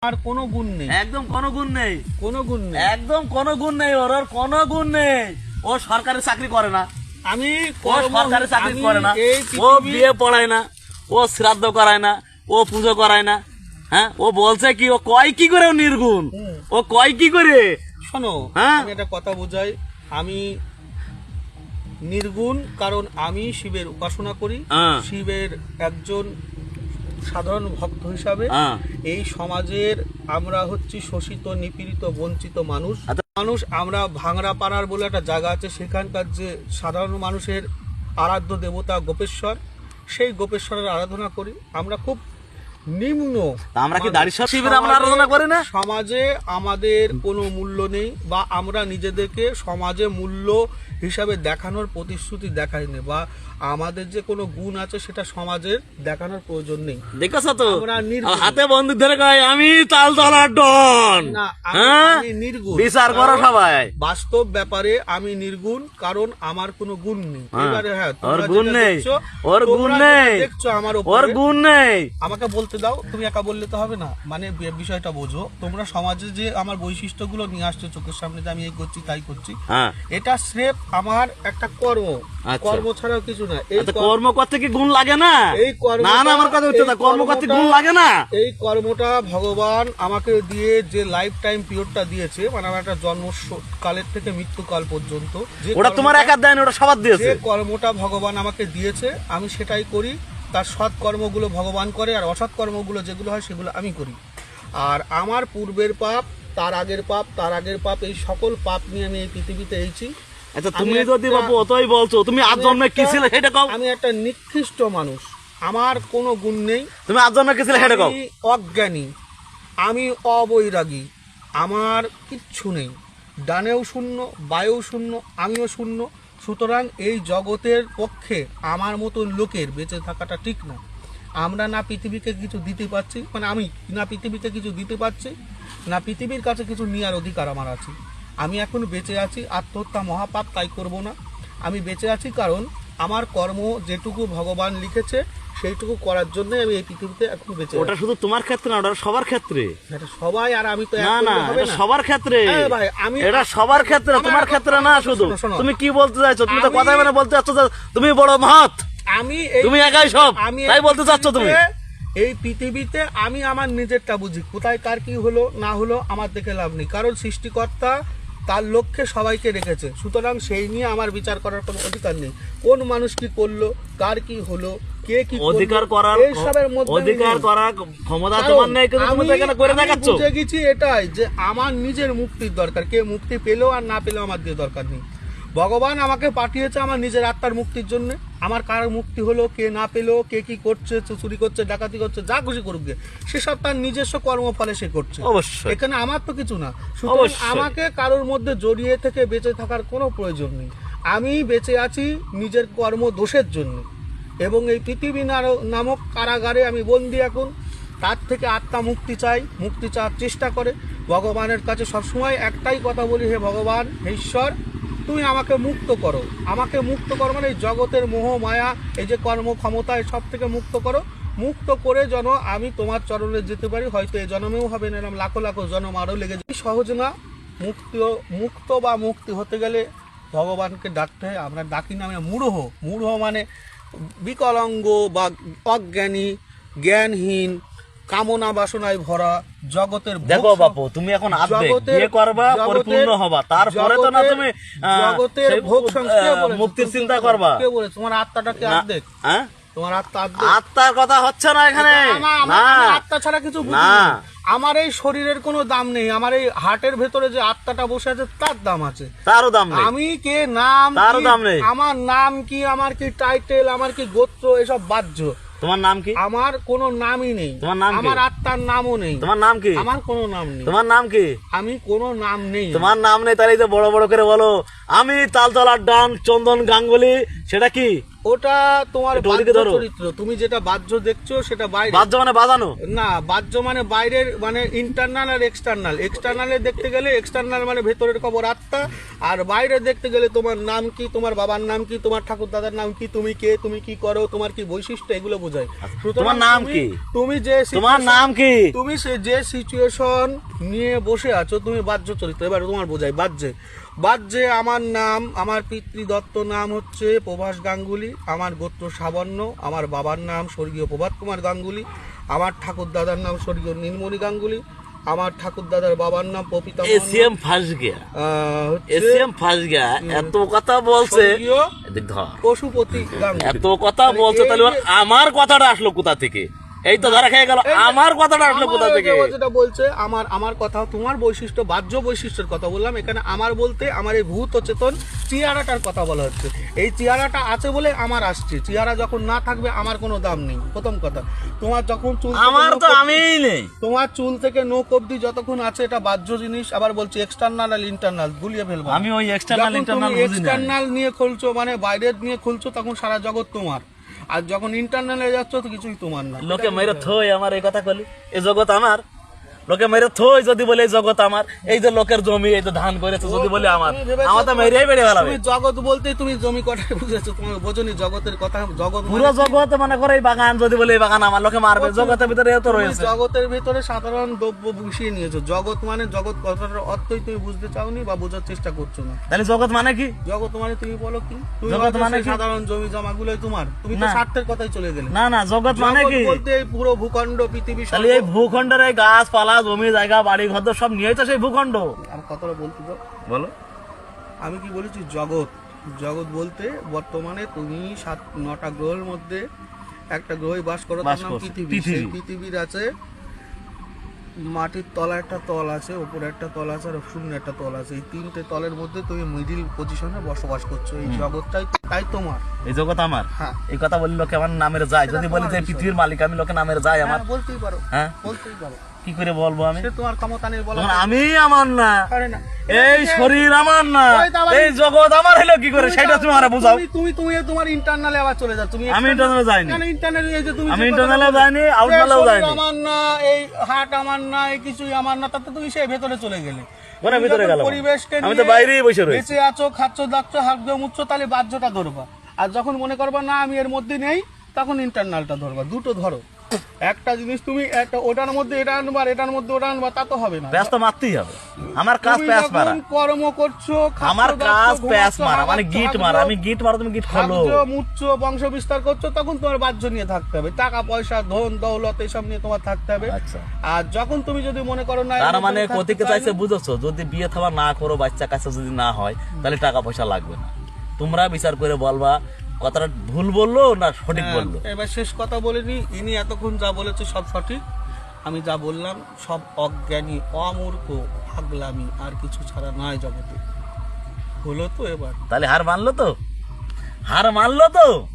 আর কোনো গুণ নেই, একদম কোনো গুণ নেই, কোনো গুণ নেই, একদম কোনো গুণ নেই, ওর ওর কোনো গুণ নেই। ও সরকারি চাকরি করে না, আমি ও সরকারি চাকরি আমি করে না, এই ও পৃথিবী- বিয়ে পড়ায় না, ও শ্রাদ্ধ করায় না, ও পুজো করায় না। হ্যাঁ, ও বলছে কি, ও কয় কি করে, ও নির্গুণ, ও কয় কি করে। শোনো, হ্যাঁ? আমি একটা কথা বোঝাই, আমি নির্গুণ কারণ আমি শিবের উপাসনা করি, হ্যাঁ। শিবের একজন সাধারণ ভক্ত হিসাবে হ্যাঁ। এই সমাজের আমরা হচ্ছি শোষিত, নিপীড়িত, বঞ্চিত মানুষ। আচ্ছা। মানুষ আমরা ভাঙড়া পাড়ার বলে একটা জায়গা আছে, সেখানকার যে সাধারণ মানুষের আরাধ্য দেবতা গোপেশ্বর, সেই গোপেশ্বরের আরাধনা করি। আমরা খুব নিম্ন, তা আমরা কি দাড়ি সব শিবিরে আমরা আরাধনা করি না? সমাজে আমাদের কোনো মূল্য নেই, বা আমরা নিজেদেরকে সমাজে মূল্য হিসাবে দেখানোর প্রতিশ্রুতি দেখাই না, বা আমাদের যে কোনো গুণ আছে সেটা সমাজের দেখানোর প্রয়োজন নেই। দেখেছো তো, আমরা নির্গুণ। হাতে বন্দুক ধরে কয় আমি তালতলার ডন। না, হ্যাঁ, আমি নির্গুণ। বিচার করো কারণ সবাই। বাস্তব ব্যাপারে আমি নির্গুণ, কারণ আমার কোনো গুণ নেই। হ্যাঁ। এবারে হ্যাঁ, ওর তোমরা গুণ যেটা নেই, দেখছো, ওর গুণ তোমরা নেই, যেটা দেখছো আমার ওর উপরে, গুণ নেই। আমাকে বলতে দাও, তুমি একা বললে তো হবে না। মানে বিষয়টা বোঝো, তোমরা সমাজে যে আমার বৈশিষ্ট্যগুলো নিয়ে আসছো চোখের সামনে, যে আমি এই করছি তাই করছি, হ্যাঁ, এটা স্রেফ আমার একটা কর্ম, আচ্ছা। কর্ম ছাড়াও কিছু না। এই আচ্ছা, কর্ম করতে কি গুণ লাগে না? এই কর্মটা- না না, আমার কথা হচ্ছে না, এই কর্ম করতে কর্মটা- গুণ লাগে না? এই কর্মটা ভগবান আমাকে দিয়ে যে লাইফ টাইম পিরিয়ডটা দিয়েছে, মানে আমার একটা জন্মকালের থেকে মৃত্যুকাল পর্যন্ত, যে ওটা তোমার কর্মটা- একার দেয়নি, ওটা সবার দিয়েছে। যে কর্মটা ভগবান আমাকে দিয়েছে আমি সেটাই করি। তার সৎ কর্মগুলো ভগবান করে, আর অসৎ কর্মগুলো যেগুলো হয় সেগুলো আমি করি। আর আমার পূর্বের পাপ, তার আগের পাপ, তার আগের পাপ, এই সকল পাপ নিয়ে আমি এই পৃথিবীতে এসেছি। আচ্ছা, আমি তুমি যদি একটা- বাবু অতই বলছো, তুমি আজ আমি জন্মে কি একটা- ছিলে সেটা কও। আমি একটা নিকৃষ্ট মানুষ, আমার কোনো গুণ নেই, তুমি আজ জন্মে কি ছিলে সেটা কও। আমি অজ্ঞানী, আমি অবৈরাগী, আমার কিচ্ছু নেই, ডানেও শূন্য, বায়েও শূন্য, আমিও শূন্য। সুতরাং এই জগতের পক্ষে আমার মতন লোকের বেঁচে থাকাটা ঠিক না। আমরা না পৃথিবীকে কিছু দিতে পারছি, মানে আমি না পৃথিবীকে কিছু দিতে পারছি, না পৃথিবীর কাছে কিছু নেওয়ার অধিকার আমার আছে। আমি এখন বেঁচে আছি, আত্মহত্যা মহাপাপ, তাই করব না। আমি বেঁচে আছি কারণ আমার কর্ম যেটুকু ভগবান লিখেছে সেইটুকু করার জন্য আমি এই পৃথিবীতে এখন বেঁচে ওটা আছি। শুধু তোমার ক্ষেত্রে না, ওটা সবার ক্ষেত্রে। এটা সবাই, আর আমি তো এক না না, করলে হবে এটা না। সবার ক্ষেত্রে, ভাই, আমি এটা সবার ক্ষেত্রে, আমার তোমার কথা- ক্ষেত্রে না শুধু। শোনো, শোনো। তুমি কি বলতে চাইছো? তুমি তো আমি- কথাই মানে বলতে চাচ্ছ যে তুমি বড় মহৎ, আমি তুমি একাই সব, আমি তাই এই বলতে চাচ্ছ তুমি? পৃথিবীতে- এই পৃথিবীতে আমি আমার নিজেরটা বুঝি, কোথায় কার কি হলো না হলো আমার দেখে লাভ নেই, কারণ সৃষ্টিকর্তা তার লক্ষ্যে সবাইকে রেখেছে। সুতরাং সেই নিয়ে আমার বিচার করার কোনো অধিকার নেই। কোন মানুষ কি করলো, কার কি হলো, কে কি করলো, অধিকার করার, এইসবের মধ্যে আমি অধিকার নেই। করার ক্ষমতা কারণ তোমার নেই, কিন্তু তুমি তো এখানে করে আমি দেখাচ্ছ। বুঝে গেছি এটাই, যে আমার নিজের মুক্তির দরকার। কে মুক্তি পেলেও আর না পেলেও আমার দিয়ে দরকার নেই। ভগবান আমাকে পাঠিয়েছে আমার নিজের আত্মার মুক্তির জন্য। আমার কার মুক্তি হলো, কে না পেলো, কে কি করছে, চুরি করছে, ডাকাতি করছে, যা খুশি করুক গে, সেসব তার নিজস্ব কর্মফলে সে করছে। অবশ্যই। এখানে আমার তো কিছু না। সুতরাং অবশ্যই। আমাকে কারোর মধ্যে জড়িয়ে থেকে বেঁচে থাকার কোনো প্রয়োজন নেই। আমি বেঁচে আছি নিজের কর্ম দোষের জন্য, এবং এই পৃথিবী নামক কারাগারে আমি বন্দি এখন। তার থেকে আত্মা মুক্তি চাই, মুক্তি চাওয়ার চেষ্টা করে। ভগবানের কাছে সবসময় একটাই কথা বলি, হে ভগবান, হে ঈশ্বর, তুমি আমাকে মুক্ত করো। আমাকে মুক্ত করো মানে এই জগতের মোহ মায়া, এই যে কর্ম ক্ষমতা, সব থেকে মুক্ত করো। মুক্ত করে যেন আমি তোমার চরণে যেতে পারি। হয়তো এই জন্মেও হবে না, এরকম লাখো লাখো জন্ম আরও লেগে যায়। সহজ না। মুক্ত বা মুক্তি হতে গেলে ভগবানকে ডাকতে হয়। আমরা ডাকি না, আমরা মূঢ়। মূঢ় মানে বিকলাঙ্গ বা অজ্ঞানী, জ্ঞানহীন, কামনা বাসনায় ভরা, জগতের ভোগ দেখো সব- বাপু, তুমি এখন আবেগ জগতের- বিয়ে করবা, পরিপূর্ণ হবা, তারপরে তো না জগতের- তুমি জগতের সেই, ভোগ সংসার কে বলেছে? মুক্তির চিন্তা করবা। কে বলে তোমার আত্মাটা কি না, আর্ধেক? হ্যাঁ? তোমার আত্মা আর্ধেক? আত্মার কথা হচ্ছে না এখানে। না, আমার আত্মা ছাড়া কিছু বুঝি না। না। আমার এই শরীরের কোনো দাম নেই, আমার এই হার্টের ভেতরে যে আত্মাটা বসে আছে তার দাম আছে। তারও দাম নেই। আমি কে, নাম তারও কি, দাম নেই। আমার নাম কি, আমার কি টাইটেল, আমার কি গোত্র, এসব বাহ্য। তোমার নাম কি? আমার কোনো নামই নেই। তোমার নাম কি? আমার আত্মার নামও নেই। তোমার নাম কি? আমার কোনো নাম নেই। তোমার নাম কি? আমি কোনো নাম নেই। তোমার নাম নেই, তাহলে তো বড় বড় করে বলো আমি তালতলার ডান চন্দন গাঙ্গুলি। সেটা কি? ওটা তোমার একটু ওদিকে বাহ্য ধরো। চরিত্র, তুমি যেটা বাহ্য দেখছো সেটা বাইরে। বাদ্য মানে বাজানো? না, বাহ্য মানে বাইরের, মানে ইন্টারনাল আর এক্সটার্নাল। এক্সটার্নালে দেখতে গেলে এক্সটার্নাল মানে ভেতরের খবর, আত্মা। আর বাইরে দেখতে গেলে তোমার নাম কি, তোমার বাবার নাম কি, তোমার ঠাকুর দাদার নাম কি, তুমি কে, তুমি কি করো, তোমার কি বৈশিষ্ট্য, এগুলো বোঝায়। সুতরাং তোমার নাম তুমি- কি? তুমি যে তোমার নাম কি? তুমি সে যে সিচুয়েশন নিয়ে বসে আছো, তুমি বাহ্য চরিত্র। এবার তোমার বোঝাই বাহ্যে। বাহ্যে আমার নাম, আমার পিতৃদত্ত নাম হচ্ছে প্রভাস গাঙ্গুলি, আমার গোত্র সাবর্ণ, আমার বাবার নাম স্বর্গীয় প্রভাত কুমার গাঙ্গুলি, আমার ঠাকুর দাদার নাম স্বর্গীয় নীলমণি গাঙ্গুলি, আমার ঠাকুর দাদার বাবার নাম পপিতা এসিএম ফাঁস গিয়া, হচ্ছে এসিএম ফাঁস গিয়া। এত কথা বলছে, স্বর্গীয় এদিক ধর। পশুপতি গাঙ্গুলি। এত কথা বলছে, এই তাহলে এবার যে- আমার কথাটা আসলো কোথা থেকে? এই তো ধরা খেয়ে গেল, এই যে- আমার কথাটা আসলো আমার কোথা ওই থেকে? যে ও যেটা বলছে, আমার কথা, তোমার বৈশিষ্ট্য, বাহ্য বৈশিষ্ট্যের কথা বললাম। এখানে আমার বলতে আমার এই ভূত ও চেতন চেহারাটার কথা বলা হচ্ছে। এই চেহারাটা আছে বলে আমার আসছে। চেহারা যখন না থাকবে আমার কোনো দাম নেই। প্রথম কথা, তোমার যখন চুল থেকে আমার নখ তো অবধি- আমিই নেই। তোমার চুল থেকে নোক অব্দি যতক্ষণ আছে, এটা বাহ্য জিনিস। আবার বলছি এক্সটার্নাল আর ইন্টারনাল গুলিয়ে ফেলবো না। আমি ওই এক্সটার্নাল যখন ইন্টারনাল তুমি বুঝি না। এক্সটার্নাল নিয়ে খুলছো, মানে বাইরের নিয়ে খুলছো, তখন সারা জগৎ তোমার। আর যখন ইন্টারনালে যাচ্ছ তো কিছুই তোমার না। লোকে মেরে থই আমার এই কথা কলি, এই জগৎ আমার। লোকে মেরে থই যদি বলে এই জগৎ আমার, এই যে লোকের জমি, এই যে ধান করেছে যদি বলে আমার, তুমি ভেবেছো আমার তো মেরেই বেড়ে ফেলাবে। তুমি জগৎ বলতে তুমি জমি কটা বুঝেছো, তোমার বোঝনি জগতের কথা। জগৎ পুরো জগৎ মনে করে এই বাগান, যদি বলে এই বাগান আমার, লোকে মারবে। জগতের ভিতরে এত তুমি রয়েছে। জগতের ভিতরে সাধারণ দ্রব্য বসিয়ে নিয়েছো। জগৎ মানে জগৎ কথাটার অর্থই তুমি বুঝতে চাওনি বা বোঝার চেষ্টা করছো না। তাহলে জগৎ মানে কি? জগৎ মানে তুমি বলো কি? তুমি জগৎ ভাবছো মানে সেই কি? সাধারণ জমি জমা গুলোই তোমার। তুমি তো না। স্বার্থের কথাই চলে গেলে। না না, জগৎ মানে জগৎ কি? বলতে এই পুরো ভূখণ্ড, পৃথিবী, তাহলে এই ভূখণ্ডের এই গাছপালা, জমি জায়গা, বাড়ি ঘর সব নিয়েই তো সেই ভূখণ্ড। আমার কথাটা বলতে দাও। বলো। আমি কি বলেছি? জগৎ। জগৎ বলতে বর্তমানে তুমি 7-9টা গ্রহের মধ্যে একটা গ্রহে বাস করো, তার বাস নাম করছো। পৃথিবী। পৃথিবী। সেই পৃথিবীর আছে মাটির তলা একটা তল আছে, উপরে একটা তল আছে, আর শূন্য একটা তল আছে। এই 3টে তলের মধ্যে তুমি মিডিল পজিশনে বসবাস করছো। এই জগৎটাই তাই তোমার। এই জগৎ আমার। হ্যাঁ। এই কথা বলি লোকে আমার নামের যায়। যদি বলি যে পৃথিবীর মালিক আমি, লোকে নামের যায় আমার। হ্যাঁ, বলতেই পারো। হ্যাঁ, বলতেই পারো। কি করে বলবো আমি? সে তোমার ক্ষমতা নেই বলা। তখন আমি আমার না, পারে না। এই শরীর আমার না, ওই তো আবার- এই জগৎ আমার হলো কি করে, সেটা তুমি আমার বুঝাও। তুমি তোমার ইন্টারনালে আবার চলে যাও। তুমি আমি internal-এ যাইনি। ইন্টারনালে এই যে তুমি আমি যে internal-এও কথা যাইনি, বলছো, outside-এও এই শরীর যাইনি। আমার না, এই হাট আমার না, এই কিছুই আমার না, তাতে তুমি সেই ভেতরে চলে গেলে। কোনে তুমি ভিতরে যখন গেলাম? পরিবেশকে আমি তো নিয়ে বাইরেই বসে রয়েছি। বেঁচে আছো, খাচ্ছ, দাচ্ছ, হাঁকছো, মুচ্ছ, তাহলে বাহ্যটা ধরবা। আর যখন মনে করবা না আমি এর মধ্যে নেই, তখন ইন্টারনালটা ধরবা। দুটো ধরো। একটা জিনিস তুমি একটা ওটার মধ্যে এটা আনবা, আর এটার মধ্যে ওটা আনবা, তা তো হবে না। ব্যস্ত মারতেই হবে। আমার কাজ তুমি প্যাস মারা। যখন কর্ম করছো, খাচ্ছ, আমার দাচ্ছ, কাজ প্যাস ঘুমাচ্ছ, মারা, মানে হাগাচ্ছ, গিট মারা। হাগছো, আমি গিট মারো, তুমি গিট খোলো। খাচ্ছ, মুচ্ছ, বংশ বিস্তার করছো, তখন তোমার বাহ্য নিয়ে থাকতে হবে। টাকা পয়সা, ধন দৌলত এসব নিয়ে তোমার থাকতে হবে। আচ্ছা। আর যখন তুমি যদি মনে করো না, তার এর মধ্যে মানে থাকতে কতিকে চাই চাইছে না, বুঝেছো, যদি বিয়ে থাবা না করো, বাচ্চা কাছে যদি না হয়, তাহলে টাকা পয়সা লাগবে না। তোমরা বিচার করে বলবা কথাটা ভুল বললো না সঠিক বললো। এবার শেষ কথা বলিনি। ইনি এতক্ষণ যা বলেছে সব সঠিক। আমি যা বললাম সব অজ্ঞানী, অমূর্খ, পাগলামি, আর কিছু ছাড়া নয় জগতে। হলো তো এবার? তাহলে হার মানলো তো, হার মানলো তো।